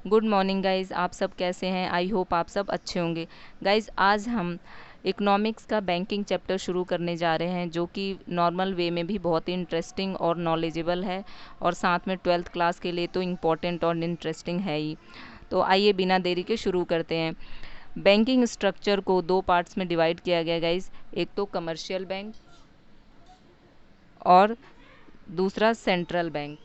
Good morning guys. आप सब कैसे हैं? आई होप आप सब अच्छे होंगे। गाइस आज हम इकोनॉमिक्स का बैंकिंग चैप्टर शुरू करने जा रहे हैं, जो कि नॉर्मल वे में भी बहुत ही इंटरेस्टिंग और नॉलेजेबल है, और साथ में ट्वेल्थ क्लास के लिए तो इम्पोर्टेंट और इंटरेस्टिंग है ही। तो आइए बिना देरी के शुरू करते हैं। बैंकिंग स्ट्रक्चर को दो पार्ट्स में डिवाइड किया गया गाइस। एक तो कमर्शियल बैंक और दूसरा सेंट्रल बैंक।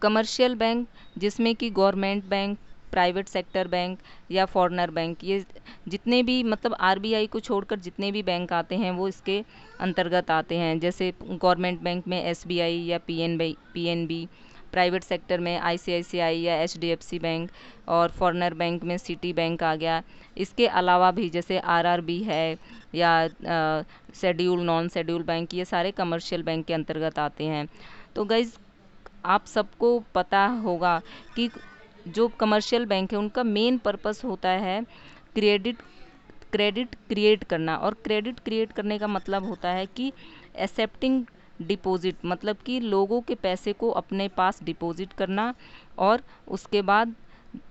कमर्शियल बैंक जिसमें कि government bank, private sector bank या फॉरेनर बैंक, ये जितने भी मतलब आरबीआई को छोड़कर जितने भी बैंक आते हैं वो इसके अंतर्गत आते हैं। जैसे गवर्नमेंट बैंक में एसबीआई या पीएनबी, प्राइवेट सेक्टर में आईसीआईसीआई या एचडीएफसी बैंक, और फॉरेनर बैंक में सिटी बैंक आ गया। इसके अलावा भी जैसे आरआरबी है या शेड्यूल नॉन शेड्यूल बैंक, ये सारे कमर्शियल बैंक के अंतर्गत आते हैं। तो गाइज आप सबको पता होगा कि जो कमर्शियल बैंक है उनका मेन पर्पस होता है क्रेडिट क्रेडिट क्रिएट करना। और क्रेडिट क्रिएट करने का मतलब होता है कि एक्सेप्टिंग डिपॉजिट, मतलब कि लोगों के पैसे को अपने पास डिपॉजिट करना। और उसके बाद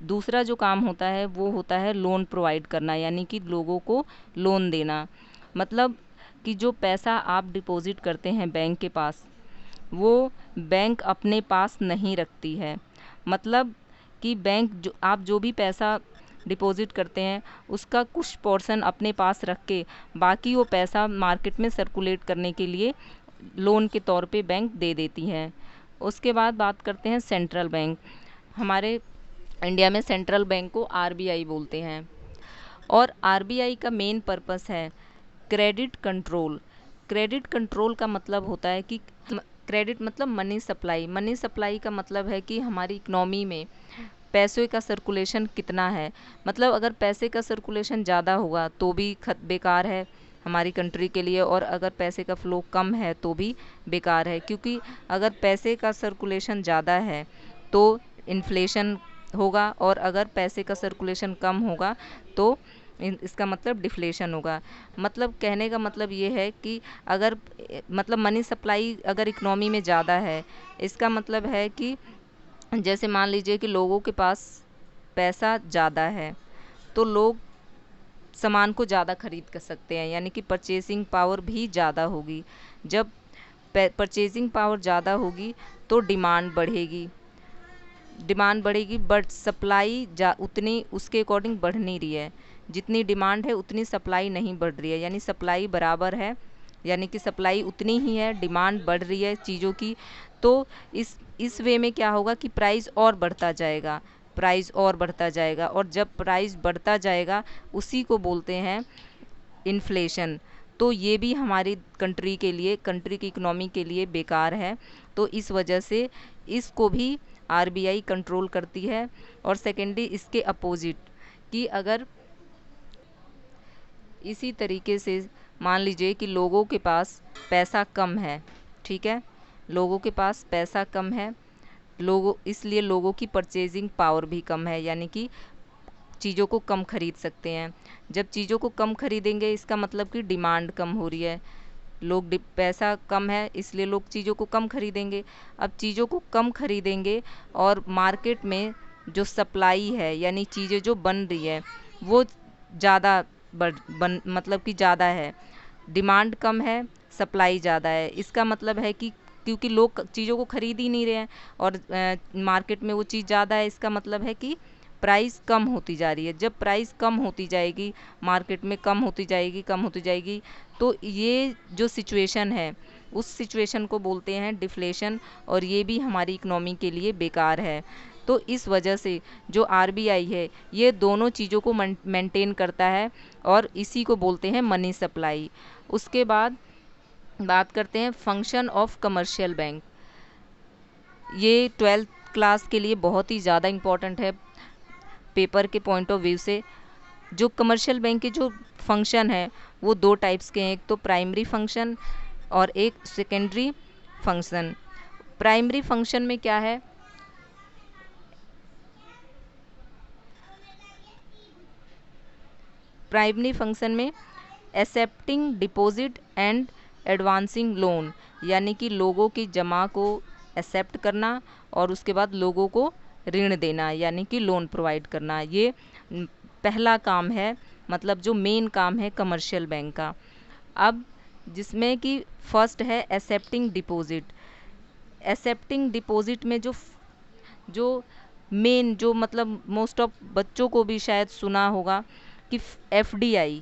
दूसरा जो काम होता है वो होता है लोन प्रोवाइड करना, यानी कि लोगों को लोन देना। मतलब कि जो पैसा आप डिपॉजिट करते हैं बैंक के पास, वो बैंक अपने पास नहीं रखती है। मतलब कि बैंक जो आप जो भी पैसा डिपॉजिट करते हैं उसका कुछ पोर्शन अपने पास रख के बाकी वो पैसा मार्केट में सर्कुलेट करने के लिए लोन के तौर पे बैंक दे देती है। उसके बाद बात करते हैं सेंट्रल बैंक। हमारे इंडिया में सेंट्रल बैंक को आरबीआई बोलते हैं, और आरबीआई का मेन पर्पस है क्रेडिट कंट्रोल। क्रेडिट कंट्रोल का मतलब होता है कि क्रेडिट मतलब मनी सप्लाई। मनी सप्लाई का मतलब है कि हमारी इकनॉमी में पैसे का सर्कुलेशन कितना है। मतलब अगर पैसे का सर्कुलेशन ज़्यादा होगा तो भी बेकार है हमारी कंट्री के लिए, और अगर पैसे का फ्लो कम है तो भी बेकार है। क्योंकि अगर पैसे का सर्कुलेशन ज़्यादा है तो इन्फ्लेशन होगा, और अगर पैसे का सर्कुलेशन कम होगा तो इसका मतलब डिफ्लेशन होगा। मतलब कहने का मतलब ये है कि अगर मतलब मनी सप्लाई अगर इकनॉमी में ज़्यादा है, इसका मतलब है कि जैसे मान लीजिए कि लोगों के पास पैसा ज़्यादा है तो लोग सामान को ज़्यादा खरीद कर सकते हैं, यानी कि परचेसिंग पावर भी ज़्यादा होगी। जब परचेसिंग पावर ज़्यादा होगी तो डिमांड बढ़ेगी, बट सप्लाई उतनी उसके अकॉर्डिंग बढ़ नहीं रही है। जितनी डिमांड है उतनी सप्लाई नहीं बढ़ रही है, यानी सप्लाई बराबर है, यानी कि सप्लाई उतनी ही है, डिमांड बढ़ रही है चीज़ों की। तो इस वे में क्या होगा कि प्राइस और बढ़ता जाएगा, प्राइस और बढ़ता जाएगा, और जब प्राइस बढ़ता जाएगा उसी को बोलते हैं इन्फ्लेशन। तो ये भी हमारी कंट्री के लिए, कंट्री की इकोनॉमी के लिए बेकार है। तो इस वजह से इसको भी आरबीआई कंट्रोल करती है। और सेकेंडली इसके अपोजिट, कि अगर इसी तरीके से मान लीजिए कि लोगों के पास पैसा कम है, ठीक है, लोगों के पास पैसा कम है, लोगों इसलिए लोगों की परचेजिंग पावर भी कम है, यानी कि चीज़ों को कम खरीद सकते हैं। जब चीज़ों को कम खरीदेंगे इसका मतलब कि डिमांड कम हो रही है। पैसा कम है इसलिए लोग चीज़ों को कम खरीदेंगे। अब चीज़ों को कम खरीदेंगे और मार्केट में जो सप्लाई है, यानी चीज़ें जो बन रही है वो ज़्यादा मतलब कि ज़्यादा है। डिमांड कम है, सप्लाई ज़्यादा है। इसका मतलब है कि क्योंकि लोग चीज़ों को खरीद ही नहीं रहे हैं और मार्केट में वो चीज़ ज़्यादा है, इसका मतलब है कि प्राइस कम होती जा रही है। जब प्राइस कम होती जाएगी, मार्केट में कम होती जाएगी, कम होती जाएगी, तो ये जो सिचुएशन है उस सिचुएशन को बोलते हैं डिफ्लेशन, और ये भी हमारी इकनॉमी के लिए बेकार है। तो इस वजह से जो आरबीआई है ये दोनों चीज़ों को मेंटेन करता है, और इसी को बोलते हैं मनी सप्लाई। उसके बाद बात करते हैं फंक्शन ऑफ कमर्शियल बैंक। ये ट्वेल्थ क्लास के लिए बहुत ही ज़्यादा इम्पॉर्टेंट है पेपर के पॉइंट ऑफ व्यू से। जो कमर्शियल बैंक के जो फंक्शन है वो दो टाइप्स के हैं, एक तो प्राइमरी फंक्शन और एक सेकेंडरी फंक्शन। प्राइमरी फंक्शन में क्या है, प्राइमरी फंक्शन में accepting deposit and advancing loan, यानी कि लोगों की जमा को एक्सेप्ट करना और उसके बाद लोगों को ऋण देना यानी कि लोन प्रोवाइड करना, ये पहला काम है, मतलब जो मेन काम है कमर्शियल बैंक का। अब जिसमें कि फर्स्ट है एक्सेप्टिंग डिपॉजिट। एक्सेप्टिंग डिपॉजिट में जो मेन जो मतलब मोस्ट ऑफ बच्चों को भी शायद सुना होगा कि एफडीआई,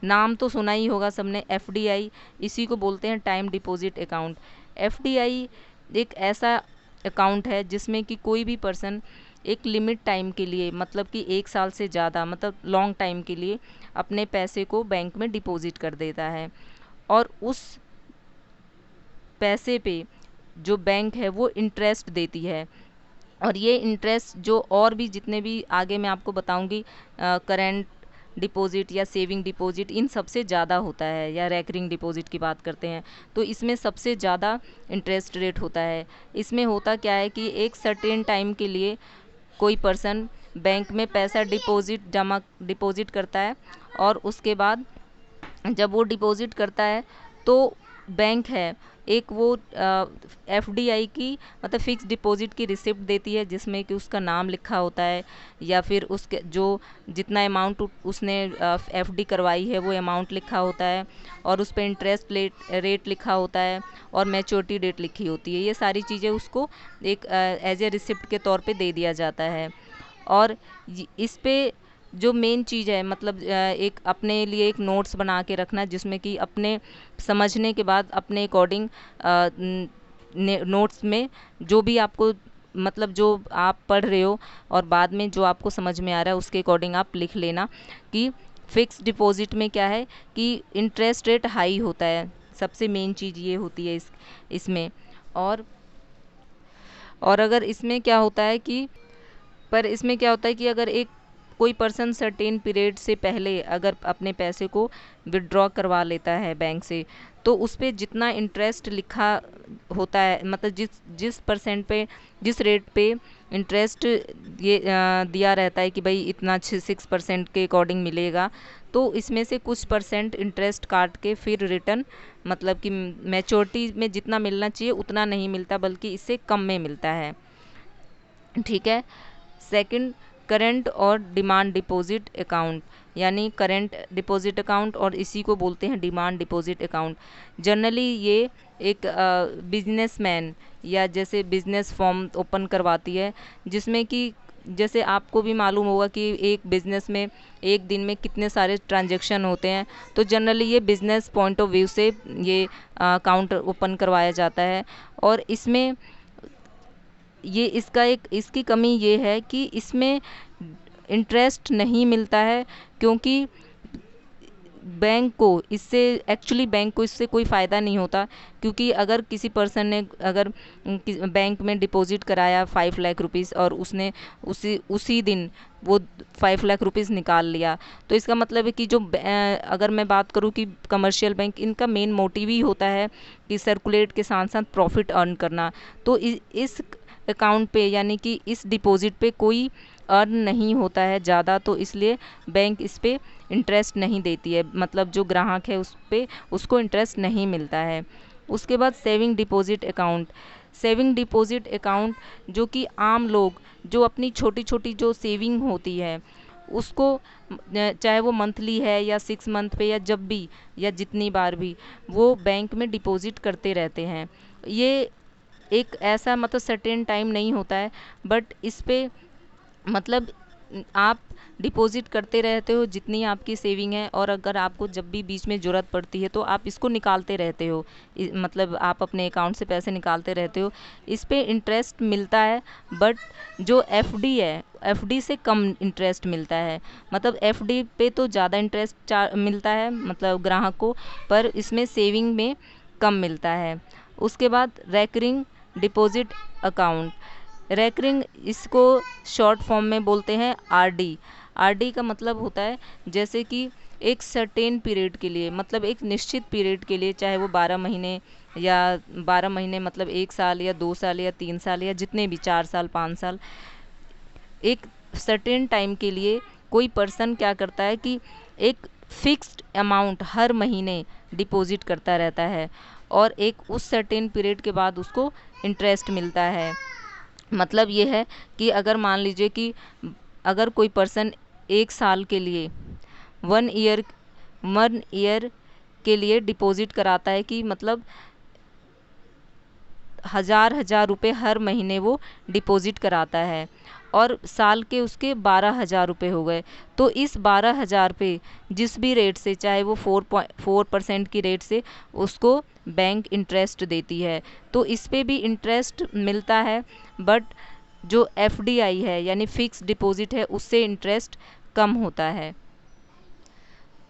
नाम तो सुना ही होगा सबने, एफडीआई, इसी को बोलते हैं टाइम डिपॉजिट अकाउंट। एफडीआई एक ऐसा अकाउंट है जिसमें कि कोई भी पर्सन एक लिमिट टाइम के लिए, मतलब कि 1 साल से ज़्यादा, मतलब लॉन्ग टाइम के लिए अपने पैसे को बैंक में डिपॉजिट कर देता है, और उस पैसे पे जो बैंक है वो इंटरेस्ट देती है। और ये इंटरेस्ट जो और भी जितने भी आगे मैं आपको बताऊंगी, करेंट डिपॉजिट या सेविंग डिपॉजिट, इन सबसे ज़्यादा होता है, या रेकरिंग डिपॉजिट की बात करते हैं तो इसमें सबसे ज़्यादा इंटरेस्ट रेट होता है। इसमें होता क्या है कि एक सर्टेन टाइम के लिए कोई पर्सन बैंक में पैसा डिपॉजिट करता है, और उसके बाद जब वो डिपॉजिट करता है तो बैंक है एक वो एफडीआई की, मतलब फिक्स डिपॉजिट की रिसिप्ट देती है, जिसमें कि उसका नाम लिखा होता है, या फिर उसके जो जितना अमाउंट उसने एफडी करवाई है वो अमाउंट लिखा होता है, और उस पर इंटरेस्ट रेट लिखा होता है, और मैच्योरिटी डेट लिखी होती है। ये सारी चीज़ें उसको एक एज ए रिसिप्ट के तौर पे दे दिया जाता है। और इस पे जो मेन चीज़ है, मतलब एक अपने लिए एक नोट्स बना के रखना, जिसमें कि अपने समझने के बाद अपने अकॉर्डिंग नोट्स में जो भी आपको, मतलब जो आप पढ़ रहे हो और बाद में जो आपको समझ में आ रहा है उसके अकॉर्डिंग आप लिख लेना कि फिक्स डिपॉजिट में क्या है कि इंटरेस्ट रेट हाई होता है। सबसे मेन चीज़ ये होती है इसमें। और अगर इसमें क्या होता है कि इसमें क्या होता है कि अगर एक कोई पर्सन सर्टेन पीरियड से पहले अगर अपने पैसे को विड्रॉ करवा लेता है बैंक से, तो उस पर जितना इंटरेस्ट लिखा होता है, मतलब जिस परसेंट पे, जिस रेट पे इंटरेस्ट ये दिया रहता है कि भाई इतना 6% के अकॉर्डिंग मिलेगा, तो इसमें से कुछ परसेंट इंटरेस्ट काट के फिर रिटर्न, मतलब कि मैच्योरिटी में जितना मिलना चाहिए उतना नहीं मिलता, बल्कि इससे कम में मिलता है। ठीक है। सेकंड, करंट और डिमांड डिपॉजिट अकाउंट, यानी करंट डिपॉजिट अकाउंट और इसी को बोलते हैं डिमांड डिपॉजिट अकाउंट। जनरली ये एक बिजनेसमैन या जैसे बिजनेस फॉर्म ओपन करवाती है, जिसमें कि जैसे आपको भी मालूम होगा कि एक बिज़नेस में एक दिन में कितने सारे ट्रांजैक्शन होते हैं, तो जनरली ये बिज़नेस पॉइंट ऑफ व्यू से ये अकाउंट ओपन करवाया जाता है। और इसमें ये इसकी कमी ये है कि इसमें इंटरेस्ट नहीं मिलता है, क्योंकि बैंक को इससे कोई फ़ायदा नहीं होता। क्योंकि अगर किसी पर्सन ने अगर बैंक में डिपॉजिट कराया 5 लाख रुपीज़, और उसने उसी दिन वो 5 लाख रुपीज़ निकाल लिया, तो इसका मतलब है कि अगर मैं बात करूं कि कमर्शियल बैंक, इनका मेन मोटिव ही होता है कि सर्कुलेट के साथ साथ प्रॉफिट अर्न करना। तो इस अकाउंट पे, यानी कि इस डिपॉजिट पे कोई अर्न नहीं होता है ज़्यादा, तो इसलिए बैंक इस पे इंटरेस्ट नहीं देती है, मतलब जो ग्राहक है उसको इंटरेस्ट नहीं मिलता है। उसके बाद saving deposit account. Saving deposit account जो कि आम लोग जो अपनी छोटी छोटी जो सेविंग होती है उसको, चाहे वो मंथली है या 6 मंथ पे, या जब भी या जितनी बार भी वो बैंक में डिपॉजिट करते रहते हैं। ये एक ऐसा मतलब सर्टेन टाइम नहीं होता है, बट इस पे मतलब आप डिपॉजिट करते रहते हो जितनी आपकी सेविंग है, और अगर आपको जब भी बीच में ज़रूरत पड़ती है तो आप इसको निकालते रहते हो, मतलब आप अपने अकाउंट से पैसे निकालते रहते हो। इस पे इंटरेस्ट मिलता है, बट जो एफडी है, एफडी से कम इंटरेस्ट मिलता है। मतलब एफडी पे तो ज़्यादा इंटरेस्ट मिलता है मतलब ग्राहक को, पर इसमें सेविंग में कम मिलता है। उसके बाद रेकरिंग डिपॉजिट अकाउंट। रेकरिंग, इसको शॉर्ट फॉर्म में बोलते हैं आरडी। आरडी का मतलब होता है जैसे कि एक सर्टेन पीरियड के लिए, मतलब एक निश्चित पीरियड के लिए, चाहे वो 12 महीने या 12 महीने मतलब 1 साल या 2 साल या 3 साल या जितने भी 4 साल 5 साल, एक सर्टेन टाइम के लिए कोई पर्सन क्या करता है कि एक फिक्स्ड अमाउंट हर महीने डिपॉजिट करता रहता है, और एक उस सर्टेन पीरियड के बाद उसको इंटरेस्ट मिलता है। मतलब ये है कि अगर मान लीजिए कि अगर कोई पर्सन 1 साल के लिए 1 ईयर 1 ईयर के लिए डिपॉजिट कराता है, कि मतलब 1000 रुपये हर महीने वो डिपॉजिट कराता है, और साल के उसके 12,000 रुपये हो गए, तो इस 12,000 पे जिस भी रेट से, चाहे वो 4% की रेट से उसको बैंक इंटरेस्ट देती है, तो इस पे भी इंटरेस्ट मिलता है। बट जो एफडीआई है यानी फिक्स डिपॉजिट है, उससे इंटरेस्ट कम होता है।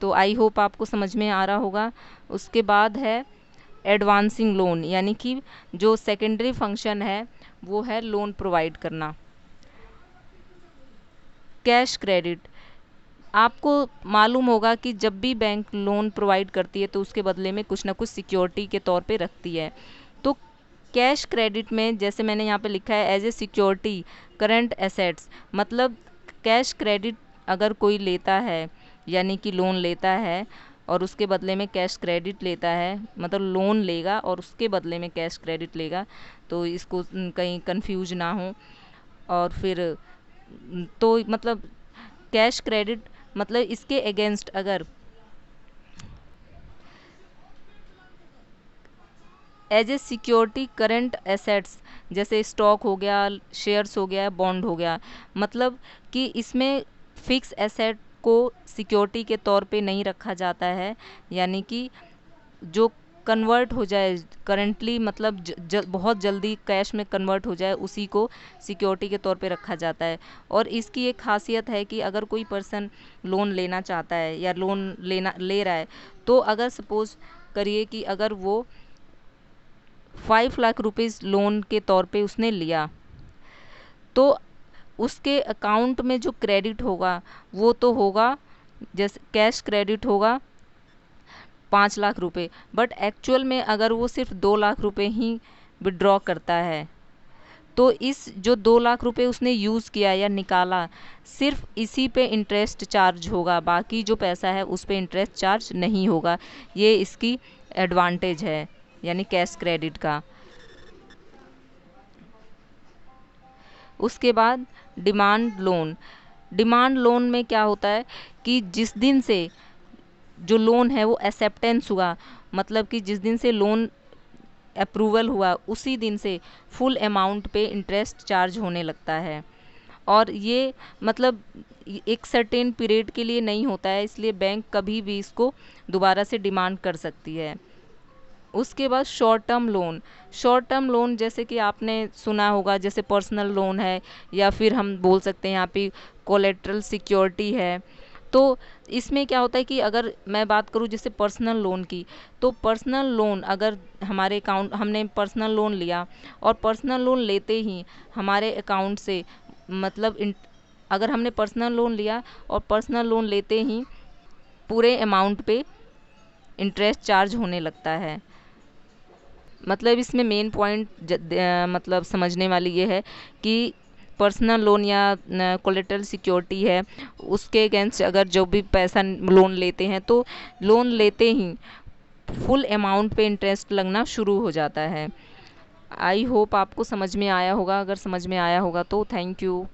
तो आई होप आपको समझ में आ रहा होगा। उसके बाद है एडवांसिंग लोन, यानी कि जो सेकेंडरी फंक्शन है वो है लोन प्रोवाइड करना। कैश क्रेडिट, आपको मालूम होगा कि जब भी बैंक लोन प्रोवाइड करती है तो उसके बदले में कुछ ना कुछ सिक्योरिटी के तौर पे रखती है। तो कैश क्रेडिट में जैसे मैंने यहाँ पे लिखा है as a security current assets, मतलब कैश क्रेडिट अगर कोई लेता है यानी कि लोन लेता है और उसके बदले में कैश क्रेडिट लेता है, मतलब लोन लेगा और उसके बदले में कैश क्रेडिट लेगा, तो इसको कहीं कंफ्यूज ना हो। और फिर तो मतलब कैश क्रेडिट मतलब इसके अगेंस्ट अगर as a security current assets, जैसे स्टॉक हो गया, शेयर्स हो गया, बॉन्ड हो गया, मतलब कि इसमें फिक्स एसेट को सिक्योरिटी के तौर पे नहीं रखा जाता है, यानी कि जो कन्वर्ट हो जाए करंटली, मतलब बहुत जल्दी कैश में कन्वर्ट हो जाए, उसी को सिक्योरिटी के तौर पे रखा जाता है। और इसकी एक खासियत है कि अगर कोई पर्सन लोन लेना चाहता है या लोन ले रहा है, तो अगर सपोज़ करिए कि अगर वो 5 लाख रुपीज़ लोन के तौर पे उसने लिया, तो उसके अकाउंट में जो क्रेडिट होगा वो तो होगा, जैसे कैश क्रेडिट होगा 5 लाख रुपए, बट एक्चुअल में अगर वो सिर्फ 2 लाख रुपए ही विड्रॉ करता है, तो इस जो 2 लाख रुपए उसने यूज़ किया या निकाला, सिर्फ इसी पे इंटरेस्ट चार्ज होगा, बाकी जो पैसा है उस पे इंटरेस्ट चार्ज नहीं होगा। ये इसकी एडवांटेज है यानी कैश क्रेडिट का। उसके बाद डिमांड लोन। डिमांड लोन में क्या होता है कि जिस दिन से जो लोन है वो एक्सेप्टेंस हुआ, मतलब कि जिस दिन से लोन अप्रूवल हुआ उसी दिन से फुल अमाउंट पे इंटरेस्ट चार्ज होने लगता है। और ये मतलब एक सर्टेन पीरियड के लिए नहीं होता है, इसलिए बैंक कभी भी इसको दोबारा से डिमांड कर सकती है। उसके बाद short term loan. Short term loan जैसे कि आपने सुना होगा, जैसे पर्सनल लोन है, या फिर हम बोल सकते हैं यहाँ पे कोलेट्रल सिक्योरिटी है। तो इसमें क्या होता है कि अगर मैं बात करूँ जैसे पर्सनल लोन की, तो पर्सनल लोन अगर हमारे अकाउंट, हमने पर्सनल लोन लिया और पर्सनल लोन लेते ही हमारे अकाउंट से, मतलब अगर हमने पर्सनल लोन लिया और पर्सनल लोन लेते ही पूरे अमाउंट पे इंटरेस्ट चार्ज होने लगता है। मतलब इसमें मेन पॉइंट मतलब समझने वाली ये है कि पर्सनल लोन या कोलेटरल सिक्योरिटी है, उसके अगेंस्ट अगर जो भी पैसा लोन लेते हैं, तो लोन लेते ही फुल अमाउंट पे इंटरेस्ट लगना शुरू हो जाता है। आई होप आपको समझ में आया होगा। अगर समझ में आया होगा तो थैंक यू।